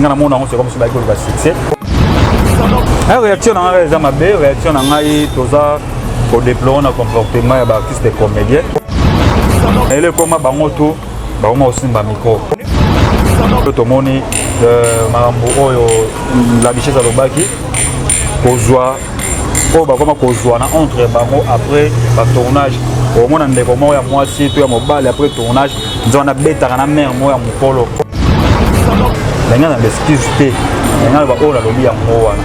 ngana mona on c'est comme si ba ko ba succès réaction na nga ma be réaction na ngai toza ko déplorer na comportement ya ba artiste et comédien et le comment bango to ba mo simba micro to moni marambo oyo la bichesse à lobaki kozwa o ba comment kozwa na entre bango après ba tournage au moins ndeko mo ya mwasi to ya mobile après tournage nzona betaka na mère mo ya mukolo lenga na excuse te lenga ba o la lobi ya mo wana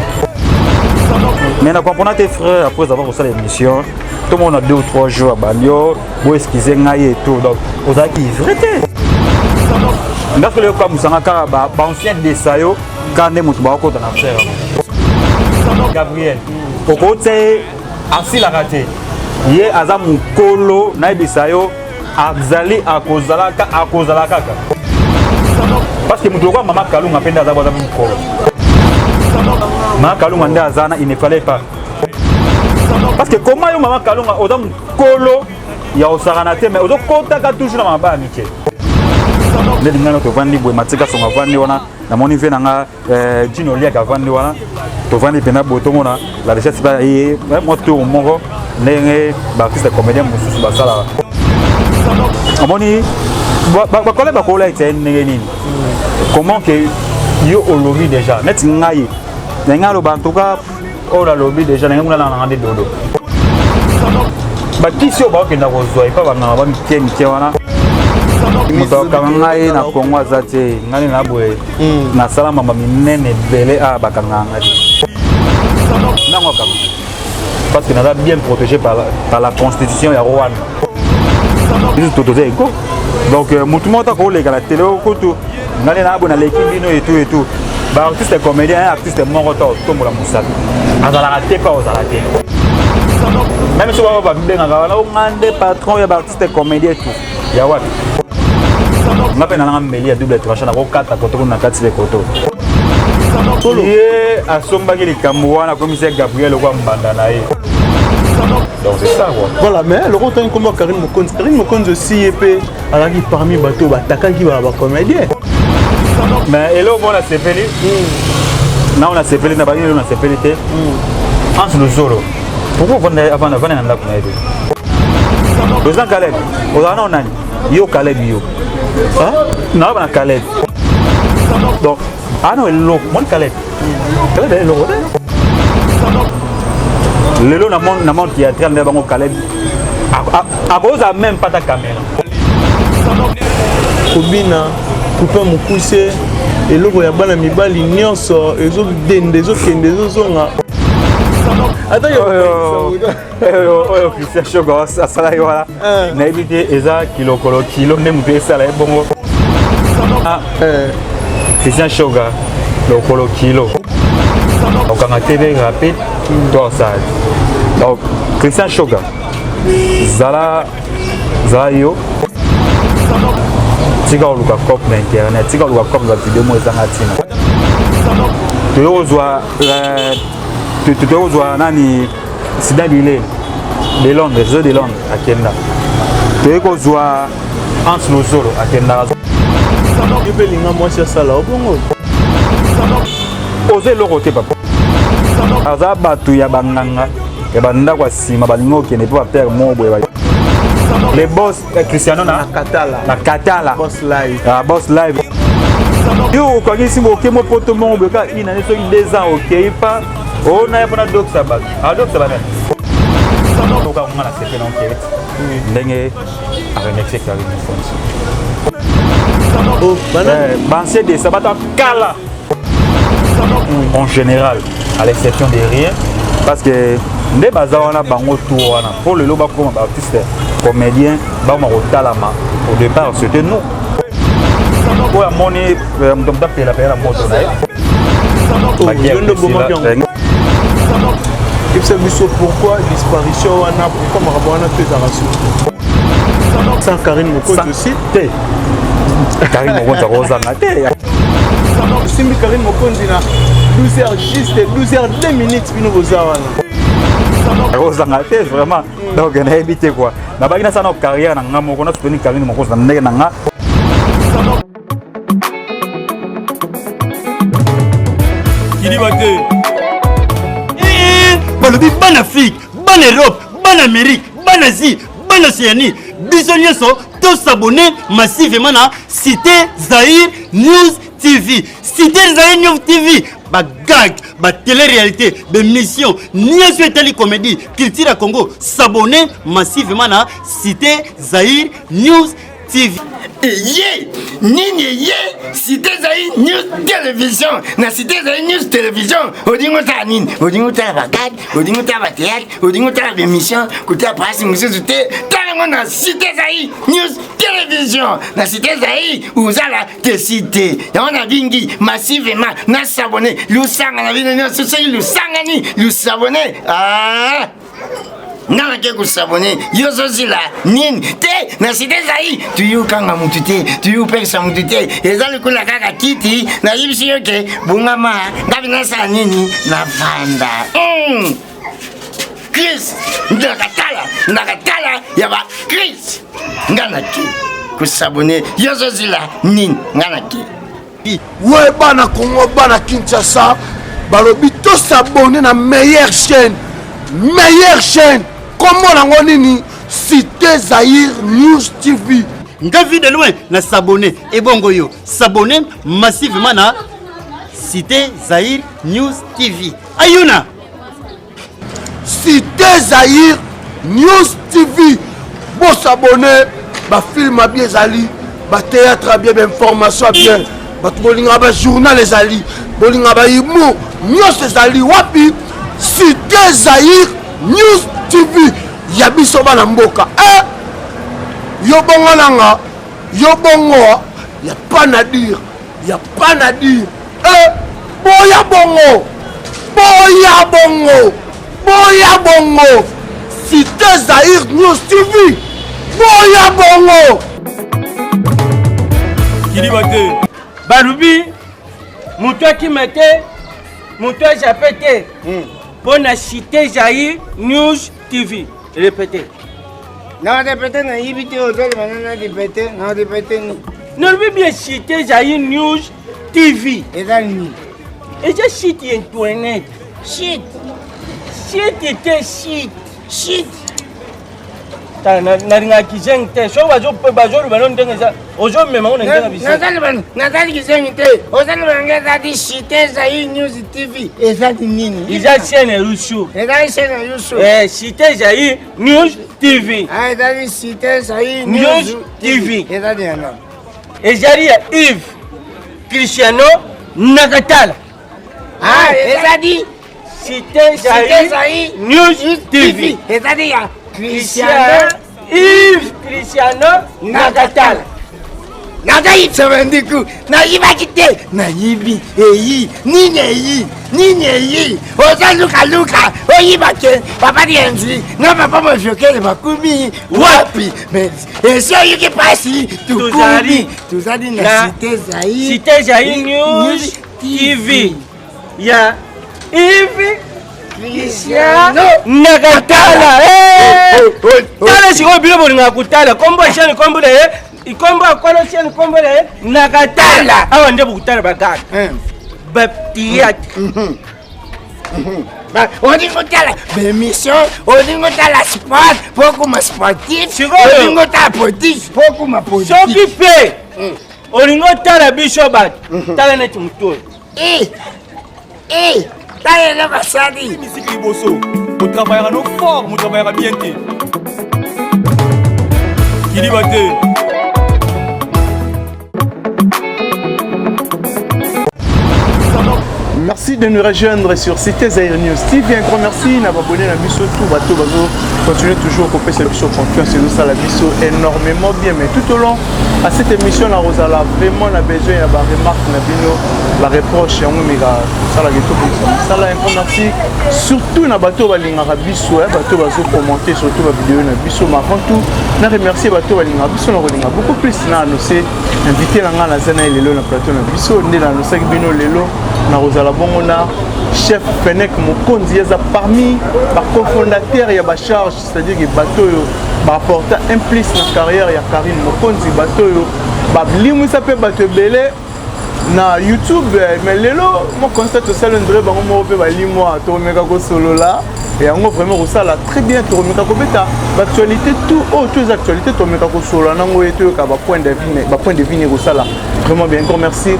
mais na comprendre tes frères après avoir reçu l'émission tout le monde a 2 ou 3 jours à banyo pour excuser ngai et tout donc aux acquis vrai parce que le cas musanga ka ba ancien desayo quand ne mutu ba ko na frère Gabriel okote asila raté ye aza mukolo na bisayo azali akozala kaka parce que mutu ko mama kalunga penda aza boza mukolo mama kalunga nda azana il ne fallait pas parce que comment yo mama kalunga oza mukolo ya osarana te mais ozo kota ka toujours na maba amike ndenge ngana to vandi boy matika songa vandi wana na moni ve nanga Gino lia ka vandi wana to vandi pena boto mona la recherche ba e moto mongo ndenge ba artiste comédien mususu ba sala amoni ba kola ba kola ite ndenge nini comment que yo olobi déjà net ngai ndenge lo ba en tout cas o la lobi déjà ndenge ngana na ngande dodo ba kisio ba okenda ko zwa ipa ba ngana ba mike wana muto kangai na Kongo azate ngani na boye na salama mama minene belé a bakanganga nango kam parce que nous sommes bien protégés par la constitution ya Rwanda nous tout ego donc mutu mota ko le la télé ko tout ngani na bona l'équipe bino et tout ba artiste comédien artiste moroto to mola musaka azala raté pas aux raté même si on va bien ngala on ngande patron ya artiste comédien tout ya wapi ngape na ngambeli ya double tranchant na ko kata koto na kati le koto ye asombaki likambo wana commissaire Gabriel kwa mbanda na ye donc c'est ça quoi voilà mais le retour comme Karine Mokonzi aussi épée alaki parmi bateau batakaki ba comédien mais elo bona sepeli na on a sepeli na ba on a sepeli te entre le solo pourquoi on avant na ndako na yedo Président Caleb ozana onani yo Caleb yo hein na ba na Caleb donc ah non le mon Caleb est le lelo na mon théâtral na bango Caleb a cause même pas ta caméra kobina couper mon poussé et logo ya bana mibali nyonso ezo dende ezo kende ezo zonga attends Christian Shoga asala yola na ebite eza kilo ne mutu esala ebongo Christian Shoga le kilo donc on a TV rapide toi ça donc Christian Shoga zala yo tika oluka cop na internet tika oluka cop la vidéo mo ezanga tina tozwa nani sida bile de Londres akenda tokozwa Hans Lozolo akenda ebelinga mwasi asala obongo oze eloko te papa aza bato ya banganga ya bandako ya nsima balingi okende mpe bapere mo boye le boss Cristiano na Katala boss live yo okangisi moke mo poto mo boye ka ina ne soki 2 ans okei pa ona ya mpona dokisa bato adokisa banani okangonga na sepe na okei ndenge aremercie Karine Mokonzi Bancé de Sabata Kala en général, à l'exception de rien, parce que les bazawana bango tourana pour le loba comme artiste comédien, bama rotalama au départ c'était nous. Pour la monnaie, on doit taper la paix la moto là. Pourquoi disparition wana pourquoi marabana fait arracher sans Karine Mokonzi aussi Karine Mokonzi rosa ngate simbi Karine Mokonzi na 12h juste 12h 2 minutes bino bozawana rosa ngate vraiment donc na éviter quoi na bagina sana carrière na ngamo kona soutenir Karine Mokonzi na ndenge na nga balobi ban Afrique, ban Europe, ban Amérique, ban Asie, ban Océanie. Bisogna so tous s'abonner massivement à Cité Zahir News TV. Cité Zahir News TV. Ba gag, ba télé-réalité, ba mission, ni sur télé comédie, culture à Congo. S'abonner massivement à Cité Zahir News TV. Ye, nini ye, Cité Zahir News Télévision. Na Cité Zahir News Télévision. Odingo ta nini, odingo ta bagad, odingo ta théâtre, odingo ta émission, kuta presse monsieur zute. Talango na Cité Zahir News Télévision. Na Cité Zahir, uzala te cité. Yona bingi massivement na s'abonner. Lusanga na bino nyo sosei lusanga ni, lusabonner. Ah! Nana ke kusabone yozo zila nini te na Cité Zahir tuyukanga mutu te tuyupekisa mutu te ezali kula kaka kiti na yibisi yoke bungama ngabi nasa nini na vanda Chris nakatala yaba Chris ngana ki kusabone yozo zila nini ngana ki ouais bana Congo bana Kinshasa balobi to s'abonner na meilleure chaîne comment on nini Cité Zahir News TV. Nga vu de loin na s'abonner et bongo yo s'abonner massivement na Cité Zahir News TV. Ayuna Cité Zahir News TV. Bon s'abonner, ba film a bien zali, ba théâtre a bien, ba information a bien, ba bolinga ba journal les ali, bolinga ba imo, nyos zali wapi Cité Zahir News TV. Yabiso bana mboka yo bongo nanga yo bongo ya pas na dire boya bongo Cité Zahir News TV boya bongo Kilibate Barubi Moutoua qui mettait Moutoua j'appelle pour la Cité Zahir News TV. Répétez. Non, répétez, non, il y a répétez, non, répétez. Non, mais bien Cité Zahir News TV. Et là, ni. Et j'ai cité Internet. Shit. Shit était shit. Shit. Na kizeng te so bazo banon denga za ozo mema on denga bisi Natali kizeng te ozali bangeza di Cité Zahir News TV ezali nini iza chaîne Rushu ezali chaîne Rushu Cité Zahir News TV ezali Cité Zahir News TV ezali yana ezali ya Yves Cristiano Nakatala ezali Cité Zahir News TV ezali ya Yves Cristiano Nakatala. Nagayi tsabandiku nayibaki te nayibi eyi nini eyi ozaluka oyibake papa dienzi na papa mofyokele bakumi wapi eso yuki pasi tuzali na Cité Zahir News TV ya Yves Cristiano Nakatala. Tala siko bilo bolinga kutala kombo shani kombo le ikombo akono shani kombo le Nakatala awa nde bukutala bagaka baptiat odingo tala bemission odingo tala sport pokuma sportif odingo tala politique pokuma politique soki pe olingo tala biso bato tala neti mutu tala basali musique liboso on travaillera nos formes on travaillera bien Kilibate Merci de nous rejoindre sur Cité Zahir News TV. Un grand merci à abonné à Bisso tout bateau bazo. Continuez toujours à couper cette émission confiance et nous ça la Bisso énormément bien. Mais tout au long à cette émission la Rosala vraiment on a besoin de remarques na bino la reproche et on mega ça la ghetto pour ça là un grand merci surtout na bateau balinga Bisso bateau bazo commenter surtout la vidéo na Bisso mais avant tout na remercier bateau balinga Bisso na kolinga beaucoup plus na annoncé invité la ngana zana lelo na plateau na Bisso ndela no sak bino lelo na Rosala Bongona, chef Fenech Mokonzi, parmi les cofondateurs, il y a des charges, c'est-à-dire que les bateaux apportent un plus dans la carrière, il y a Karine Mokonzi, bateau, il s'appelle bateau belé, na YouTube mais lelo moi constate ça le ndre bango mo pe bali moi to meka ko solo là et yango vraiment ça là très bien to meka ko beta l'actualité tout les actualités to meka ko solo nango eto ka ba point de vue ko ça là vraiment bien encore merci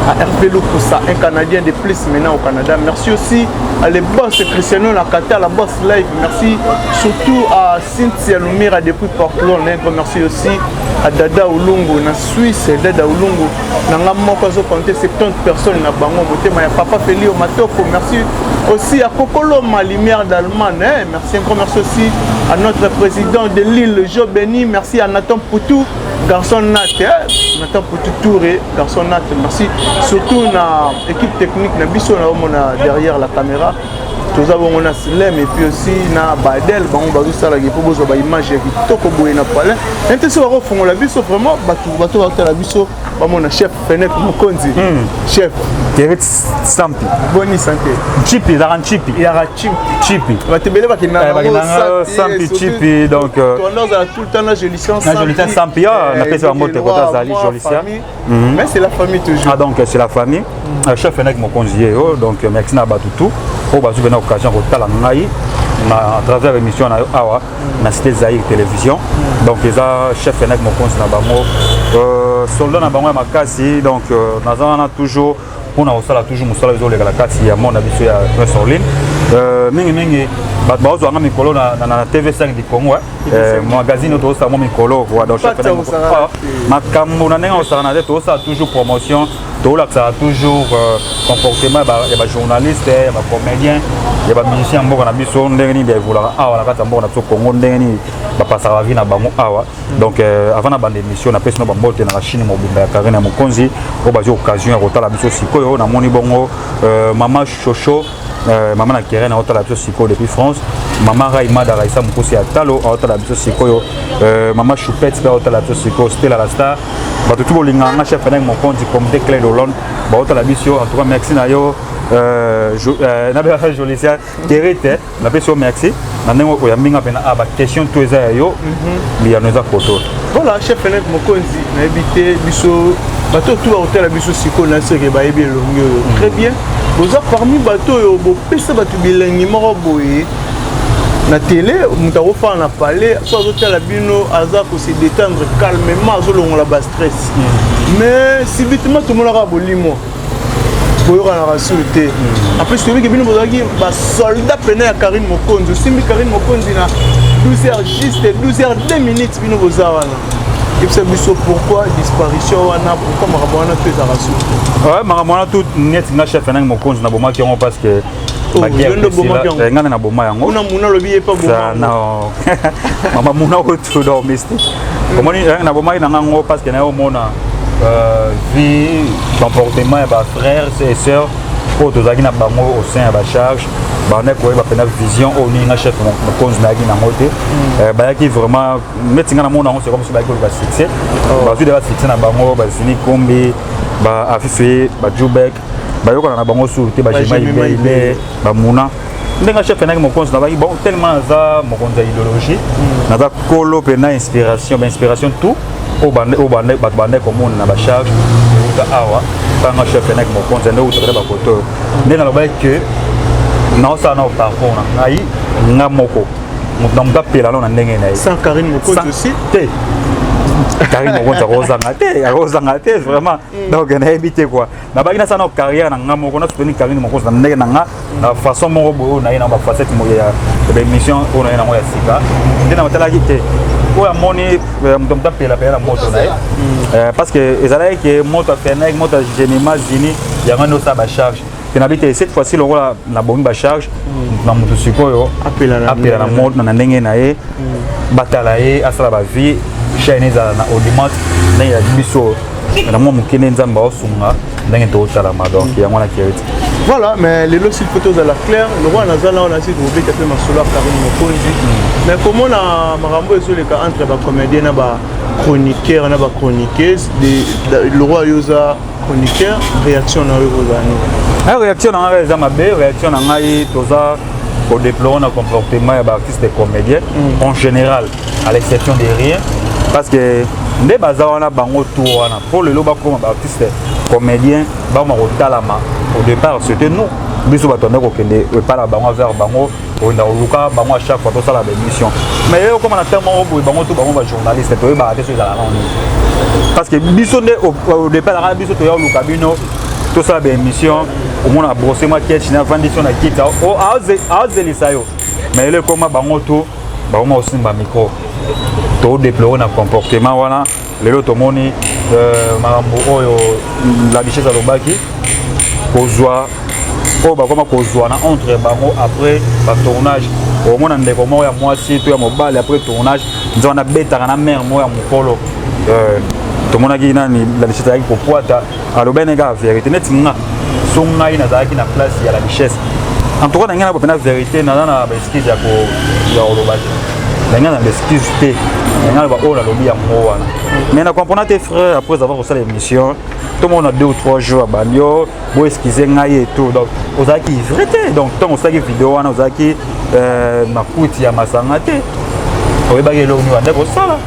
à Hervé Lou pour ça un Canadien de plus maintenant au Canada merci aussi à les boss Cristiano Nakata la boss live merci surtout à Cynthia Lumira depuis Portland merci aussi à Dada Ulungu na Suisse Dada Ulungu nanga moko zo compter 70 personnes na bango motema ya papa Felio Matoko merci aussi à Kokolo ma lumière d'Allemagne merci encore merci aussi à notre président de l'île Jo Beni merci à Nathan Poutou garçon Nat Nathan Poutou Touré garçon Nat merci surtout na équipe technique na biso na mona derrière la caméra tous avons on a Slem et puis aussi na Badel bango bazo sala ki po bozo ba image kitoko boye na pale intese wa fongo la biso vraiment bato ba la biso ba mona chef Fenek Mokonzi chef Kerit Sampi boni santé Chipi la Chipi ya ra Chipi ba tebele ba kina Sampi Chipi donc on a tout le temps la licence Sampi na pesa ba moto kota zali Jolicia mais c'est la famille toujours ah donc c'est la famille chef Fenek Mokonzi donc merci na batutu au bazu bena occasion kotala ngai à travers l'émission na awa na cité Zahir télévision donc les chef Fenek Mokonzi na bango soldat na bango ya makasi donc nazana toujours pour na osala toujours musala zo lekala kati ya mona biso ya Soline mingi bato bazwanga mikolo na TV5 du Congo magazine to osala mo mikolo wa donc chef Fenek makambo na ndenge osala na te to osala toujours promotion to la ça toujours comportement ya ba journaliste ya ba comédien ya ba musicien mboka na biso ndenge ni evolua awa na kata mboka na biso Congo ndenge ni ba pasaka vie na bango awa donc avant na bande émission na pesi no ba mbote na la Chine mobimba ya Karine Mokonzi o ba occasion ya kotala biso sikoyo na moni bongo mama Chocho maman na Keren na otala biso sikoyo depuis France maman Raima da Raisa Mukosi ya Talo otala biso sikoyo maman Choupette ba otala biso sikoyo Stella la Star bato tout bolinga nga chef Fenek Mokonzi comité clé de Hollande ba otala biso en tout cas merci na yo na ba Jolicia Kerete na peso merci na ndenge ko ya minga pena ba question to eza yo ya noza photo voilà chef Fenek Mokonzi na habité biso bato tout otala biso sikoyo na seke ba yebi longo très bien boza parmi bato yo bo pesa bato bilengi moko boye na télé mutako fa na parler so azotala bino aza ko se détendre calmement azolongola ba stress mais subitement tout le monde a bolimo boyo na rasulté après celui que bino bozaki ba soldat pena ya Karine Mokonzi simbi Karine Mokonzi na 12h juste 12h 2 minutes bino bozawana et c'est biso pourquoi disparition wana pourquoi makamona tout est rasulté ouais makamona tout net na chef Fenek Mokonzi na boma ki on parce que ngana na boma yango una muna lobi pas boma non mama muna auto domestique comment na boma na ngo parce que na mona vie comportement ya ba frères et sœurs pour tous na bango au sein ya ba charge ba na ko ba pena vision au ni na chef Mokonzi na gi na ngote ba ki vraiment metinga na mona on c'est comme si ba ko ba succès ba su de ba succès na bango ba zini kombi ba afife ba jubek bayokana na bango sur te ba jema ibele ba muna ndenga chef Fenek Mokonzi na ba bon tellement za mokonzi ya idéologie na ba kolo pe na inspiration ba inspiration tout au bande ba bande commune na ba charge uta awa tanga chef Fenek Mokonzi ndo uta ba koto ndenga lo ba que na sa na parcours na ai nga moko mutamda pela na ndenge na sans Karine Mokonzi aussi te Karine Mokonzi arozanga te vraiment donc na éviter quoi na ba ina sana carrière na nga moko na soutenir Karine Mokonzi na ndenge na nga na façon moko boyo na ina ba facette mo ya émission on a ina mo ya sika ndena matala kite ko ya moni mutamda pela pela moto na parce que ezala que moto Fenek moto Genima Zini ya ngano sa ba charge tenabite cette fois-ci le rôle na bombi ba charge na moto sikoyo apela na moto na ndenge na ye batala ye asala ba vie chaîne za na audimat na ya biso na mo mukene nzamba osunga ndenge to tala ma donc ya ngona kiriti voilà mais les lots photos à la claire le roi nazala on a dit que vous avez masolo Karine Mokonzi mais comment na marambo ezo le cas entre ba comédien na ba chroniqueur na ba chroniqueuse le roi yoza chroniqueur réaction na yo réaction na nga za mabe réaction na ngai toza au déplorer le comportement des artistes et comédiens en général à l'exception de rien parce que nde baza wana bango tout wana pour le loba comme artiste comédien ba ma rotalama au départ c'était nous biso batondé ko kende pas la bango vers bango on a luka bango à chaque fois tout ça la émission mais comme on a tellement bango tout bango ba journaliste to ba te sur la parce que biso nde au départ la biso to ya luka bino tout ça la émission au moins a brossé moi qui est vendition na kita o aze lisayo mais le comme bango tout bango aussi ba micro to déplorer na comportement wana lelo to moni mambo oyo la richesse à lobaki kozwa o ba koma kozwa na entre bango après ba tournage au moins ndeko mo ya mwasi to ya mobile après tournage nzo na betaka na mère mo ya mukolo to mona ki nani la richesse ya ko poata alobene ga vérité netinga songa ina zaki na place ya la richesse en tout cas ngana ba vérité na ba excuse ya ko ya olobaki ngana ba excuse te ngana ba ola lobi ya mo wana mais na comprendre tes frères après avoir reçu l'émission tout le monde a 2 ou 3 jours à Banyo pour excuser ngai et tout donc aux aki vérité donc tant on sait que vidéo wana aux aki makuti ya masangate oye ba yelo ni wanda ko sala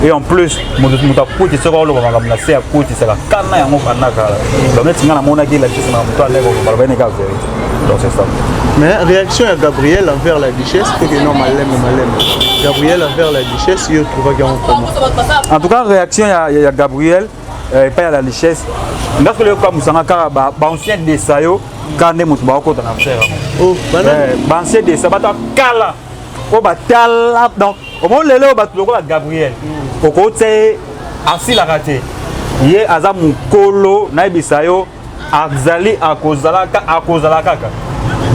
et en plus muta kuti soko lo ba ngamna se ya kuti sala kana ya ngoka naka donc netinga na mona ki la chise na muto ale ko ba bene ka vérité donc c'est ça mais réaction à Gabriel envers la duchesse que non malem Gabriel envers la duchesse il trouve qu'il y a un comment en tout cas réaction ya Gabriel et pas à la richesse parce que le comme musanga ka ba ancien de sayo quand ne mutu ba ko ta na faire oh ba ancien de sabata kala o ba tala donc au moment lelo ba tuloko la Gabriel koko te asila raté ye aza mukolo na bisayo azali akozala kaka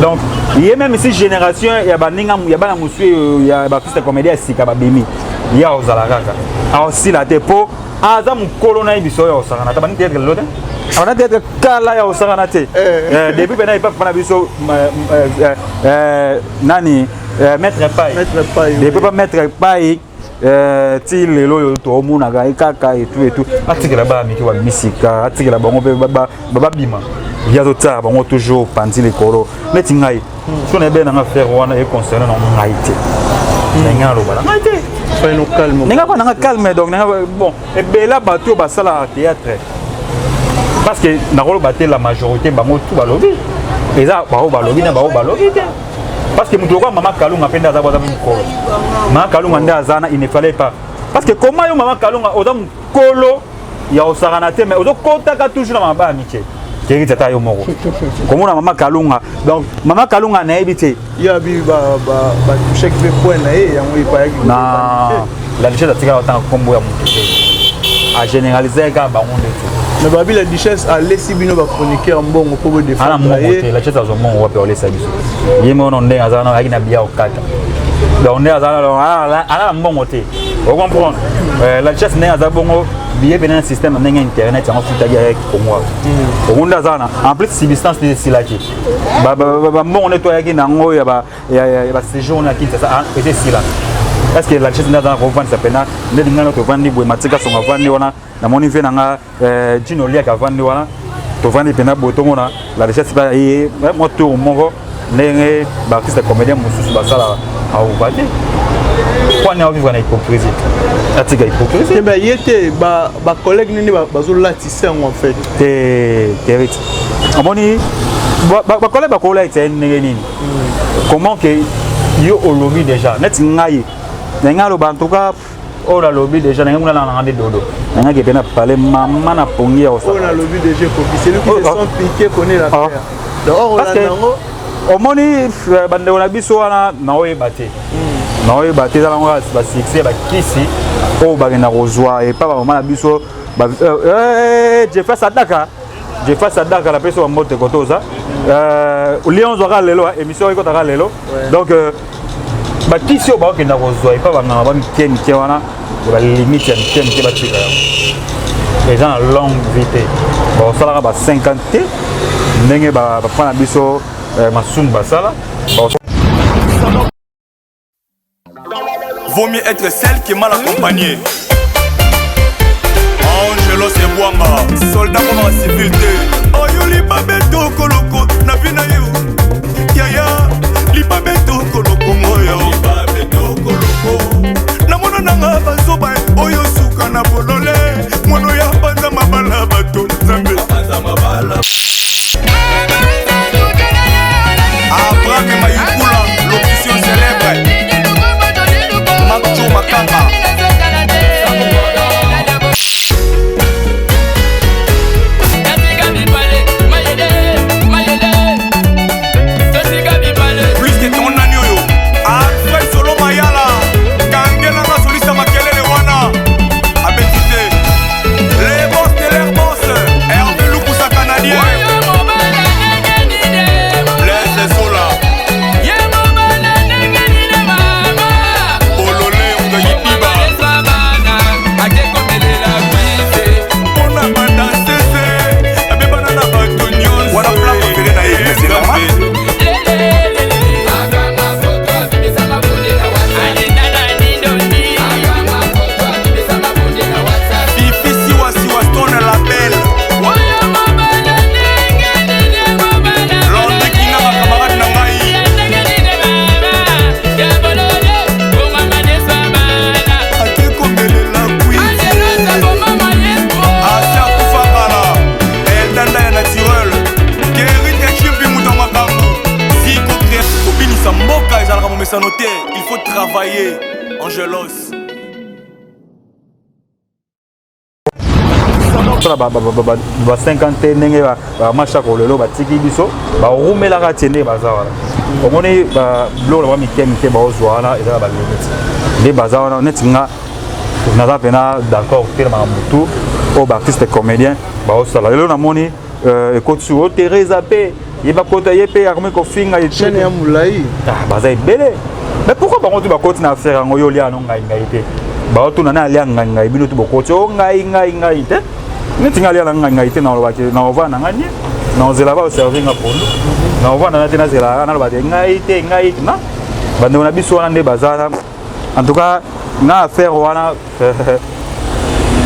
donc ye même si génération ya baninga ya bana musu ya ba fils comédien sika ba bimi ya ozala kaka asila te po aza mukolo na biso ya osakana ta bani tete lote ana tete kala ya osakana te depuis bena ipa fana biso nani maître pai depuis pas maître pai ti lelo yo to mona ga ikaka et tout atikela ba miki wa misika atikela bango pe baba bima ya to ta bango toujours pandi le koro neti ngai so na be na faire wana e concernant na ngai te nga lo bala ngai te nous calme nga pas na calme donc bon et bela bato ba sala théâtre parce que na rolo baté la majorité bango tout ba lobi eza ba lobi na ba lobi te parce que mutu kwa mama Kalunga penda za bota mukolo mama Kalunga nda azana il ne fallait pas parce que comment yo mama Kalunga oza mukolo ya osakana te mais ozo kotaka toujours na maba amitié kiri tata yo moko comment mama Kalunga donc mama Kalunga na ebité ya bi ba toucher que point na e yango ipa yaki na la richesse atika autant kombo ya mutu a généraliser ka bango ndeto na babi la duchesse a laissé bino ba chroniqueur mbongo pour défendre ana mongo la richesse azo mongo wapi olesa biso yemo no ndenga azana akina bia okata donc ndenga azana ana mbongo te on comprend la richesse ndenga azabongo biye benen système ndenga internet en futa ya Kongo okunda azana en plus substance de silaki ba mbongo neto yaki nango ya ba séjour na kinta ça était sila parce que la richesse ndenga azana ko vendre ça pena ndinga no to vandi bwe matika songa vandi wana na moni fe nanga Gino lia ka vandi wana to vandi pena boto mona la richesse ba e moto moko ndenge ba artiste comédien mususu ba sala au vandi kwa na vivre na hypocrisie atika hypocrisie ben yete ba collègue nini ba zo latissé en fait terrible amoni ba collègue ba kola ite nini comment que yo olobi déjà net ngai nga lo ba en tout cas oh la lobby déjà n'a pas na dodo n'a que pena parler maman na pongi au ça oh la lobby déjà copie c'est lui qui se sont piqué connaît la terre donc parce que au moni bande on a biso wana na oyebate za ngo ba succès ba kisi o ba na rozwa et pas maman na biso ba Jeffa Sadaka la personne mote kotoza Lion zora lelo émission iko ta lelo donc ba kisi o ba ke na rozwa et pas ba na ba mike wana la limite ya mike ba tika les gens longue vite bon ça là ba 50 ndenge ba prendre biso masumba sala Vaut mieux être celle qui est mal accompagnée. Angelo Sebouanga, soldat comme en civilité. Oh yo libabeto koloko, na bina yo. Yaya, libabeto koloko moyo. Libabeto koloko. Na mona nanga bazoba, oyo suka na bolole. Abraham Mayukula, l'option célèbre. Makcho Makamba. Plus que ton agneau, Alfred Solo Mayala, Kangela Solista Makelele Wana, Abetite, les boss de l'air boss, Hervé Lukusa Canadien. Il faut travailler, Angelos. Ba 50 ndenge ba macha ko lelo ba tiki biso ba rumela ka tene baza wana omoni ba blog la mikemike ba ozwana eza ba limite les baza wana netinga naza pena d'accord tele ma mutu o ba artiste comédien ba osala lelo na moni ekoti o Teresa pe yeba kota yepe akome ko finga chaîne ya mulai baza ebele. Mais pourquoi par contre tu vas continuer à faire un oyoli à non ngaïté? Bah tu n'as rien ngaï, bino tu bokote o ngaïté. Ne tinga lia ngaïté na lobaki na ova na ngani. Na ozela ba servir nga pondo. Na ova na tena zela na lobaki ngaïté na. Bande on a biso na nde bazara. En tout cas, na affaire wana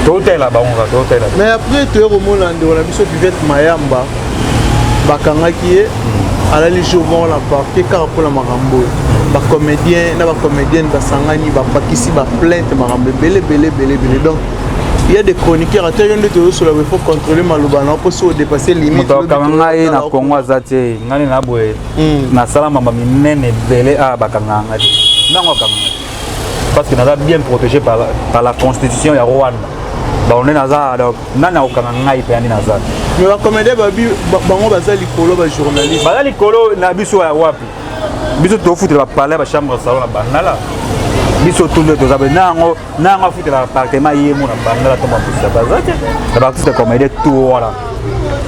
totel là ba on va totel. Mais après tu es au monde on a biso Vivette Mayamba. Bakangaki alali jouvent la partie car pour la marambo. Ba comédien na ba comédienne ba sangani ba pakisi ba plainte marambe belé donc il y a des chroniqueurs à tel de sur la il faut contrôler malubana pour se dépasser limite ngai na Congo azate ngani na boye na sala mama minene belé a bakanga nango kanga parce que naza bien protégé par la constitution ya Rwanda. Bah on est naza donc nana okanga ngai pe ani naza mais ba comédien ba bango baza likolo ba journaliste baza likolo na biso ya wapi biso to foutre la palais ba chambre salon na banala biso tout le dos nango foutre la appartement yemo na banala to mapisa bazate na artiste comédien tout voilà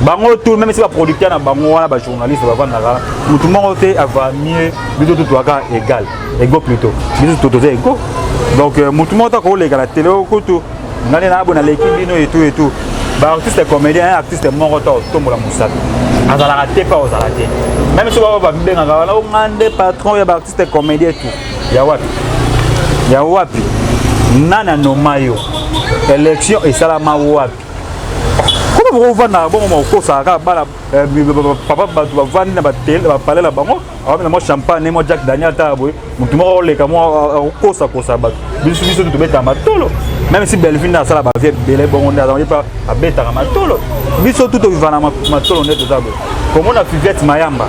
bango tout même si ba producteur na bango wana ba journaliste ba vana la mutu moko te ava mieux biso tout aka égal ego plutôt biso tout ego donc mutu moko ko lega la télé ko tout ngane na bona l'équipe bino et tout ba artiste comédien artiste moko to mola musaka azala raté pas aux raté même si on va bien ngala o ngande patron ya artiste comédien tout ya wapi nana no mayo élection et salama wapi comment vous va na bon ko sa ka bala papa ba tu va na ba télé ba parler la bango avec moi champagne moi Jack Daniel Tabo mutu mo le ka mo ko sa ba biso tu beta matolo même si Belvin na sala ba vie belé bon on a pas a beta matolo biso tout vivana matolo net ça comme on a Vivette Mayamba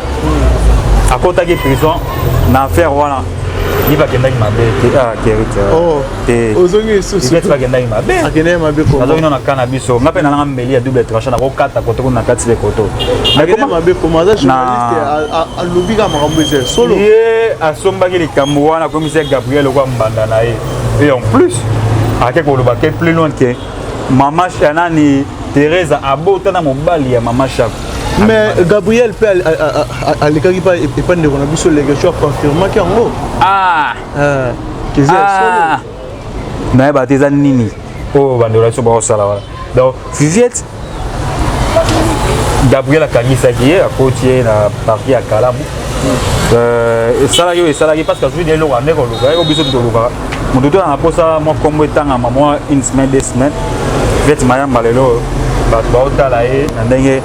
à côté de prison na affaire wana il va gagner ma bête Kérit ozongi souci il va gagner ma bête akene ma bête ko azongi na cannabis so ngapena na mbeli ya double tranche na ko kata koto na kati le koto mais comment ma bête comment ça journaliste a lobby ka makambo solo ye asombaki likambo wana commissaire Gabriel kwa mbanda na ye et en plus ake ko loba ke plus loin que mama Chanani Teresa abota na mobali ya mama Chako. Mais Gabriel peut aller quelque part et pas de on a vu sur les gens confirmer qu'il en haut. Mais bah tes nini. Oh bandora so ba sala wala. Donc Vivette Gabriel akangisa qui à côté na partie à Kalamu. Et ça parce que je veux dire le rwandais ko luka ko biso to luka. Mon docteur a posé moi comme étant maman une semaine deux semaines. Vivette Mayamba lelo ba otala e ndenge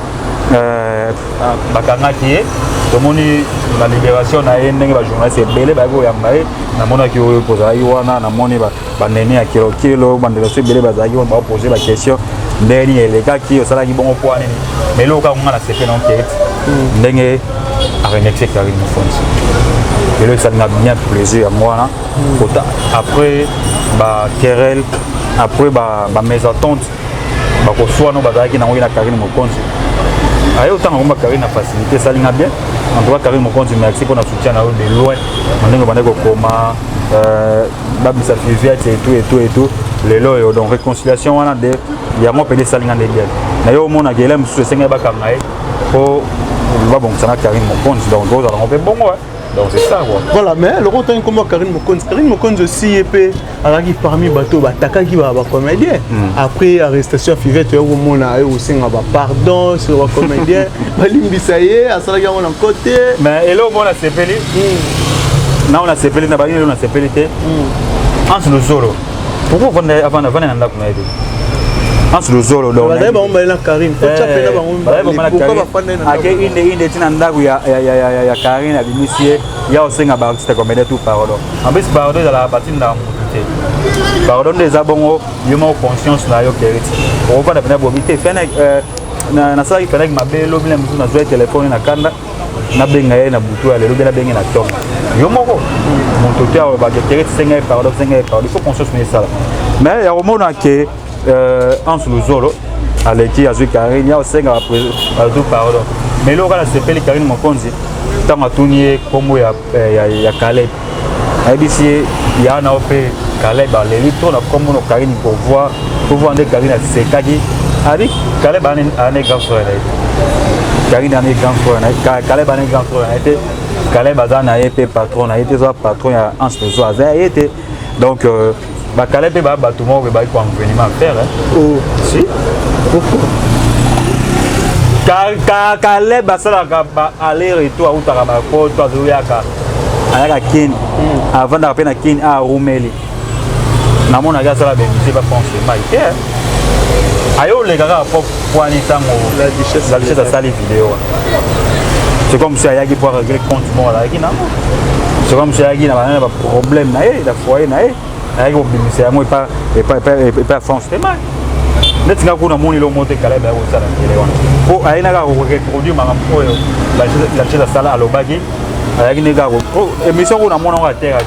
bakangaki tomoni la libération na ye ndenge ba journaliste ebele bako yamba ye namonaki oyo kozalaki wana namoni banene ya kilokilo bandelo so ebele bazalaki wana baopose baquestion ndeni elekaki osalaki bongo po anini mais loka nga na sepe non ket ndenge a remercier Karine Mokonzi et là ça m'a bien plaisir à moi après ba querelle après ba mésentente ba ko soit no bazaki na ngina Karine Mokonzi ayo autant on ba Karine na facilité ça linga bien en tout cas Karine Mokonzi merci pour notre soutien de loin ndenge bande ko koma babisa fiviate et tout les lois donc réconciliation wana de ya mo pede salinga de bien na yo mona gelem su senga ba kangai ko va bon ça na Karine Mokonzi donc on fait bon ouais donc c'est ça quoi voilà mais le retour comme Karine Mokonzi aussi épée alaki parmi bateau bataka ki ba comédien après arrestation fiviate yo mona yo senga ba pardon sur le comédien balimbisa ye asala ga on côté mais elo mona sepeli na on a sepeli na ba on a sepeli te entre le solo pourquoi avant na ndako na yetu entre le solo donc ba ba on na Karine ko chapela ba on pourquoi ba fanda na ake inde tina ndako ya Karine abimisie ya osenga ba artiste comédien tout pardon en plus pardon dans la partie na muté pardon des abongo yoma conscience na yo keriti on va na bobité fena na ça il fallait que ma belle bien mutu na zo téléphone na kanda na benga ye na butu ya lelo bela benga na tonga yo moko mon toté ba keriti senga pardon il faut conscience mais ça mais ya romona que entre le zolo aleki azwi Karine ya osenga ba tout pardon mais là on a sepeli Karine Mokonzi tanga tunie kombo ya Caleb abisi ya na opé Caleb les litres na kombo no Karine pour voir de Karine sekaki ari Caleb ane grand frère Karine ane grand frère Caleb ane grand frère était Caleb azana été patron a été patron ya Anse Lezo a été donc ba Caleb ba tout le monde ba ko enveniment faire oh si pourquoi Caleb basala ba aller retour ou taraba ko to azoyaka ayaka kin avant d'après na kin a rumeli na mona ga sala ben c'est pas penser mai ayo le gars pour poani tango la duchesse a sali vidéo c'est comme si ayaki pour régler compte moi là qui na c'est comme si ayaki na ba problème na la foyer na ayaki obimisa yango pas France c'est mal net nga kuna moni lo mote Caleb ya osala kile wana ko aina ga ko reproduire mangam oyo la chela sala alobaki ayaki ne ga ko émission kuna mona ko terre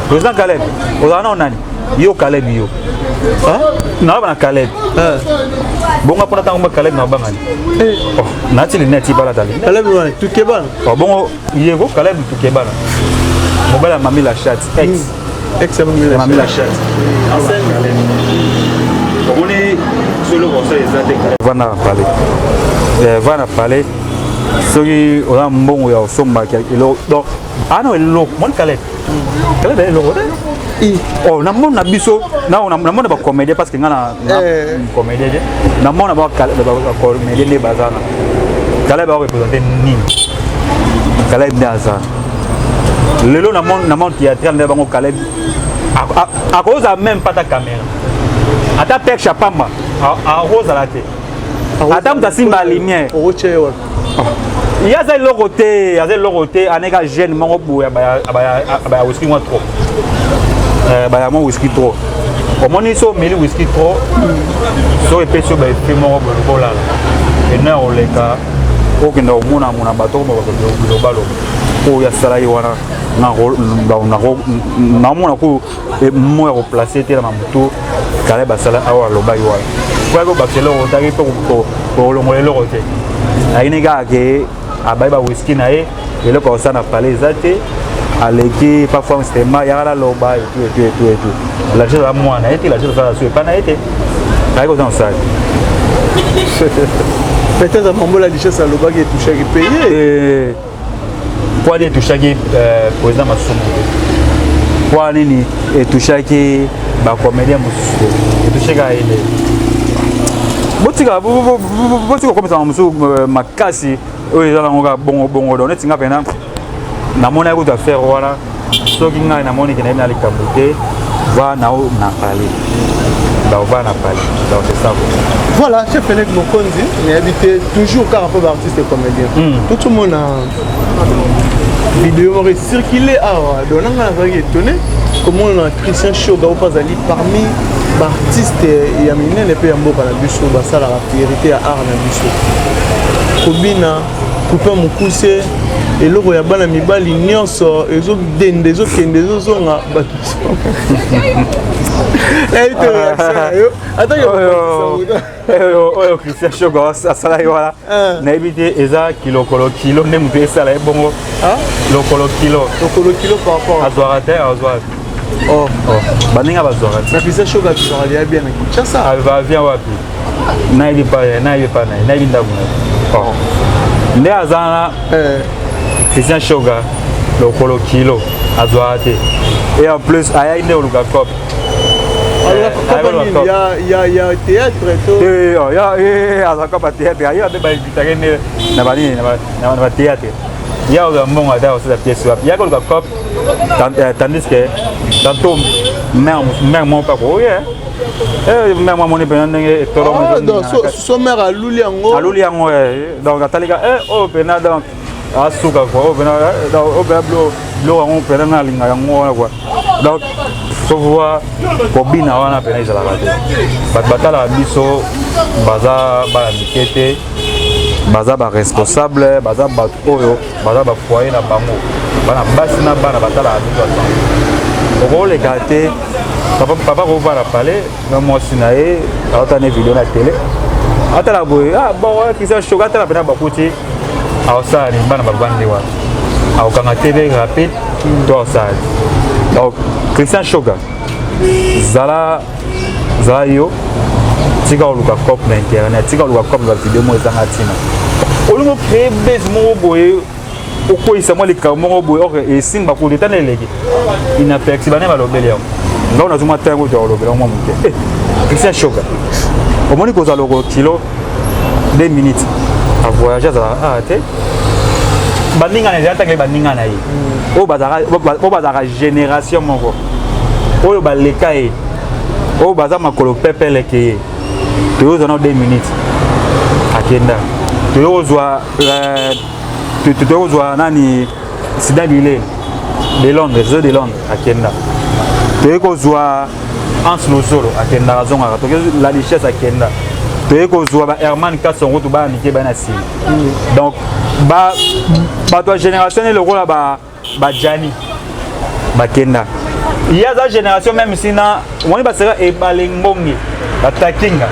président Caleb ozana nani yo Caleb yo na bana Caleb bonga pona tango Caleb na bangani na tili neti bala tali Caleb wana tukebana bongo yego Caleb tukebana mobala mami la chat ex mami la chat on est sur le conseil exact va na parler celui on a bon ya somba donc ano elo mon Caleb elo oh na mon na biso na mon ba comédien parce que ngana comédien na mon ba comédien ne bazana Caleb va représenter nini Caleb daza lelo na mon théâtral ne bango Caleb à cause même pas ta caméra ata pek chapamba a rose la te ata mta simba lumière il y a des logoté aneka jeune mongo boya ba whisky moi trop ba mo whisky trop au moni so meli whisky trop so epesio ba fait mongo bola et na oleka okenda omona mona bato ba globalo ko ya sala wana na mona ko mo ya replacer te na mamuto Caleb asala awa lobai wa kwa ko bakelo otaki pour longolelo rote aine ga ke abai ba whisky na e ele ko sana parler zate aleki parfois c'était ma ya la lobai tout la chose à moi na été la chose ça sur pas na été ai ko dans ça peut-être à mambo la duchesse à lobai qui touché qui payé quoi de touché qui président Masumu quoi nini et touché qui ba comédien musu etusheka ile botika komisa musu makasi oyo ezala ngoka bongo do netinga pena na mona ko ta faire wala soki ngai na moni kena na likamute va na parler va na parler donc c'est ça voilà chef Félix Mokonzi mais habité toujours car un peu artiste et comédien tout le monde a vidéo aurait circulé donc on a étonné comment on a Christian Show parmi artiste ya minene pe ya mboka na biso basalaka priorité ya art na biso kobina coupe mokuse eloko ya bana mibali nyonso ezodende ezokende ezozonga bato oyo Christian Shoga asala ye wana nayebi te eza kilokolo kilo nde moto esala ye bongo lokolo kilo par rapport azwaka te azwaka baninga bazwaka te na Christian Shoga azwaka lia bien na Kinshasa avien wapi nayebi pa nayebi ndako na nde aza na Christian Shoga lokolo kilo azwaka te et en plus ayai nde oluka cope il y a théâtre azaka ba théâtre ayo abe ba invitake ne na bani na théâtre ya o mbongo ada osala pièce wapi ya ko ka cop tandis que tantôt mère mon papa oye mère moi moni pena ndenge toro mo donc so mère aluli yango donc atalika o pena donc asuka ko o pena blo on pena na linga yango quoi donc faut voir kobina wana pena izala te batala biso baza bala mikete baza ba responsable baza bato oyo baza ba foyer na bango bana basi na bana batala biso attention oko le gâté papa ko va la parler même moi sinae autant une vidéo na télé atala boy bon Christian Shoga atala pena bakuti awsani bana babandi wa awkanga TV rapide to awsani donc Christian Shoga zala yo tika oluka cop na internet tika oluka cop na vidéo mo ezanga tina olingo créer base mo boye okoisa mo lika mo boye ok et simba ko leta na leki ina pexi bana balobeli yango nga on azuma tango to olobela mo muke Christian Shoga omoni ko zalo ko kilo 2 minutes a voyager za te baninga na zata ke baninga na yi o bazaka génération moko oyo baleka ye o baza makolo pepe leke to zo na 2 minutes akenda to zo nani sidabile de Londres akenda to ko zo Hans Losolo akenda zonga to la richesse akenda to ko zo ba Herman Kasongo to ba nike ba na si donc ba to génération le rôle ba Jani bakenda il y a sa génération même si na on va sera et balengbongi la takinga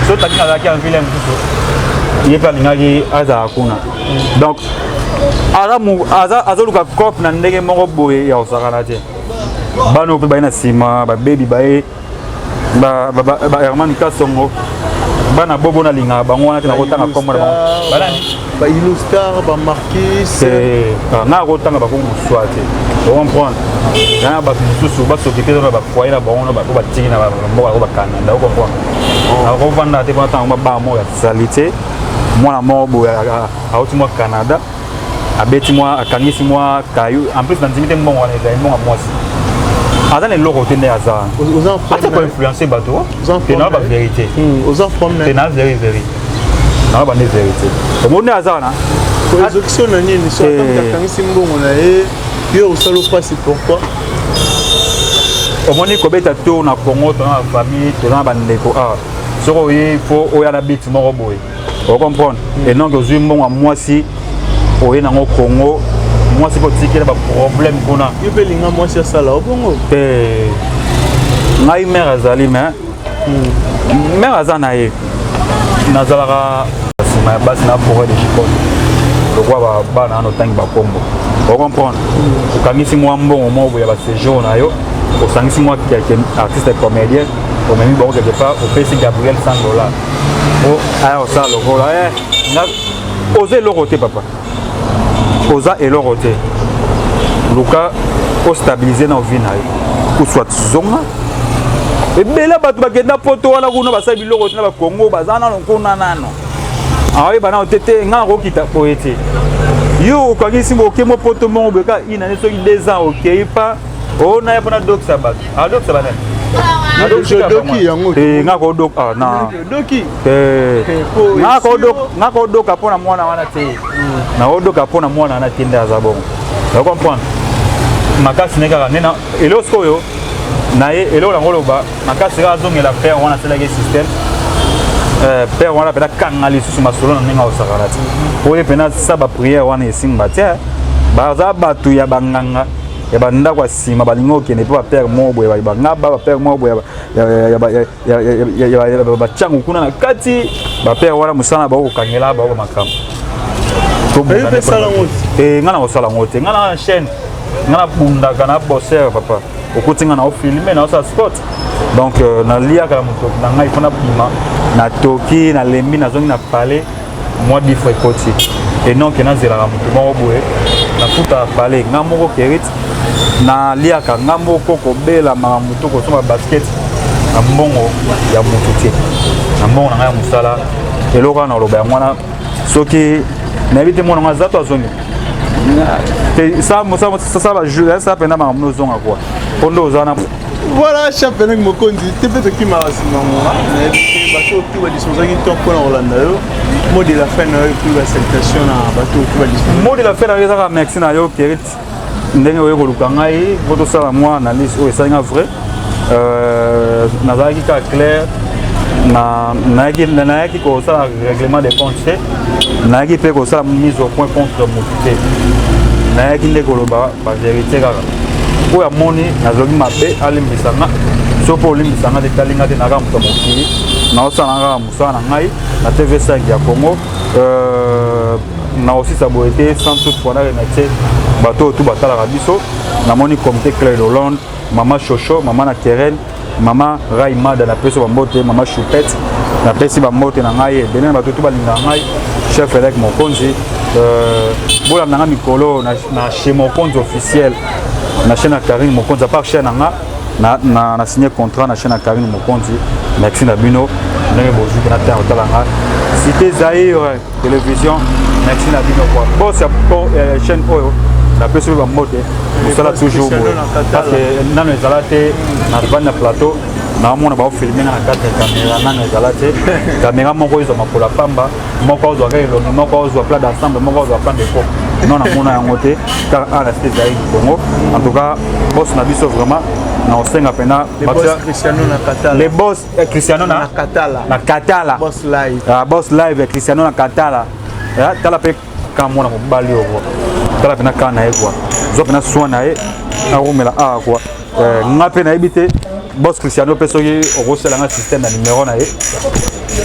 so takinga la qui en ville tout il est pas ngaki aza kuna donc azaluka cop na ndenge moko boye ya osakana te bano pe baina sima ba baby bae ba Herman Kasongo bana bobo na linga bango wana tena kotanga kombo na bango balani ba Illustar ba Marquis na kotanga ba kongo swate on comprend na ba mususu ba s'occuper de ba foyer na bango na ba ko ba tiki na ba mboka ko ba Canada on comprend na ko vanda te pendant ba mo ya salité moi mo bo a auti mo Canada abeti mo akangisi mo kayu en plus dans limite mbongo na ezali mbongo moi Azan est l'eau côté Azan. Aux enfants. Attends pour influencer bateau. C'est la vérité. Aux enfants. C'est la vérité. Non, pas la vérité. Comment on est Azan hein? Pour les options on a une histoire comme ça quand on a eu au solo pas c'est pourquoi. Au moins quand tu tournes à Congo, tu as la famille, tu as bandeko ah. Ce qu'il faut au y a la bête mort boy. Vous comprenez? Et non que je bon à moi si au y a au Congo. Moi c'est pour tirer les problèmes qu'on a. Il peut linga moi c'est ça là au Congo. Ngai mère azali mais mère azanaye nazalaka sima basi na forêt de Chipot. Pourquoi ba na no tangi ba kombo. Vous comprenez? Okangisi moi mbongo mo boya ba séjour na yo. Osangisi moi quelqu'un artiste comédien. Au même bon quelque part au PC Gabriel $100. Oh alors ça le rôle na oser le côté papa. Oza et leur côté. Luka pour stabiliser nos vies ou soit zonga. Et bien là batu bakenda poto wala kuna basa biloko na ba Congo bazana nkona nano. Ah oui bana otete nga ko kita poete. Yo kwa ngisi mo kemo poto mo beka ina ne so 2 ans OK pas. Oh na ya pana doc sabat. Ah doc sabat. Doki yango. Nga ko doc ah na. Doki. Nga ko doc apona mwana wana te. Na odo kapona mwana na tinde azabongo. Vous comprenez? Makasi neka nena elosko yo naye eloko nango loba makasi kaka azongela père wana asalaki système père wana mpena kanga lisusu masolo na ndenge akosakana ti po ye mpena sa bapriere wana esimba te baza bato ya banganga ya bandako ya nsima balingi okende mpe bapere moko boye bangaba bapere moko boye batiango kuna na kati bapere wana mosala bakokangela bao makambo ngai na kosala yango te ngai na chaîne ngai nabundaka na bosser papa okuti ngai na ofilme na osala sport donc naliaka na moto na ngai mpo nabima na toki nalembi nazongi na pale mwa difre ekoti enonk nazelaka moto moko boye nafuta pale ngai moko kerite naliaka ngai moko kobela makambo to kosomba basket na mbongo ya moto te na mbongo na ngai ya mosala eloko wana oloba yango wana soki nayebi te mwana ngai aza to azongi ça va jouer ça pendant ma maison quoi pondo ozana voilà chef Benek Mokondi te peut qui m'a moi bateau tout va disposer qui temps pour Orlando mot de la fin na plus la salutation na bateau tout va disposer mot de la fin na ça merci na yo kerit ndenge oyo koluka ngai voto sala moi analyse o esalinga vrai nazalaki ka clair nayaki kosala règlement des comptes te nayaki mpe kosala mise au point contre motu te nayaki nde koloba bavérité kaka oyo amoni nazalaki mabe alimbisanga so mpo olimbisanga te talinga te naka moto mokili naosala kaka mosala na ngai na tv5 ya congo naosisa boye te sans toutefois na remercie bato oyo tu batalaka biso namoni comité clair de hollande mama chocho mama na terraine mama raimada napesi bambote mama choupette napesi bambote na ngai ebele bato tu balingaka ngai chef elek mokonzi bolanda nga mikolo na chez mokonzi officiel na chaîne ya karine mokonzi apart chaîne nanga na signé contrat na chaîne ya karine mokonzi merci na bino ndenge bozuki na ntango otala nga cité zaire télévision merci na bino kwa bos ya chaîne oyo napesi mpe bambote kosala toujours boye parce que nano ezala te na vandi na plateau naomona baofilme nga na kati ya caméra nano ezala te caméra moko ezwa makolo ya pamba moko ozwaka elongi moko ozwa plat d'ensemble moko ozwa plan de pop non namona yango te kaka a na cité zaire congo en tout cas bos na biso vraiment na osenga mpena les boss Cristiano na Katala boss live Cristiano na Katala tala mpe kamona mobali oyo tala mpena kaa na ye kua zwa mpena soin na ye akomela awa kua nga mpe nayebi te boss Cristiano mpe soki okoselanga système ya numéro na ye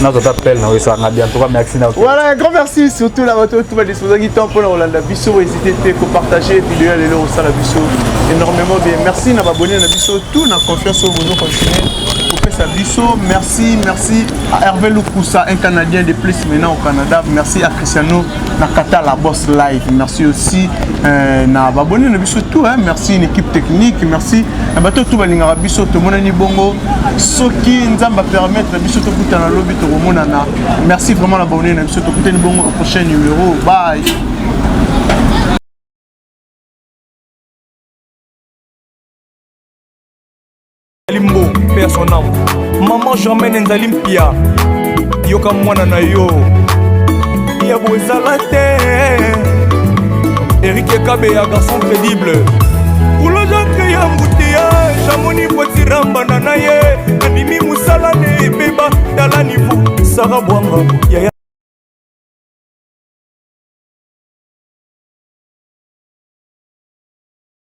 nazota appel na oyesanga bien en tout cas merci na voilà un grand merci surtout la bateau tout va disposer qui temps pour la Hollande biso hésitez pas à partager vidéo les lots ça la biso énormément bien merci na abonné na biso tout na confiance au vous continuer pour faire biso merci à Hervé Lukusa un Canadien de plus maintenant au Canada merci à Cristiano Nakata la boss live merci aussi na abonné na biso tout hein merci une équipe technique merci na bateau tout va linga biso tout mon ani bongo soki nzamba permettre biso tout na lobby to monana merci vraiment l'abonné na biso tout bon au prochain numéro bye. Limbo personnel maman Germaine Nzali Mpia yoka mwana na yo ya bozala te Eric Kabe ya garçon crédible pour le genre ya mbouté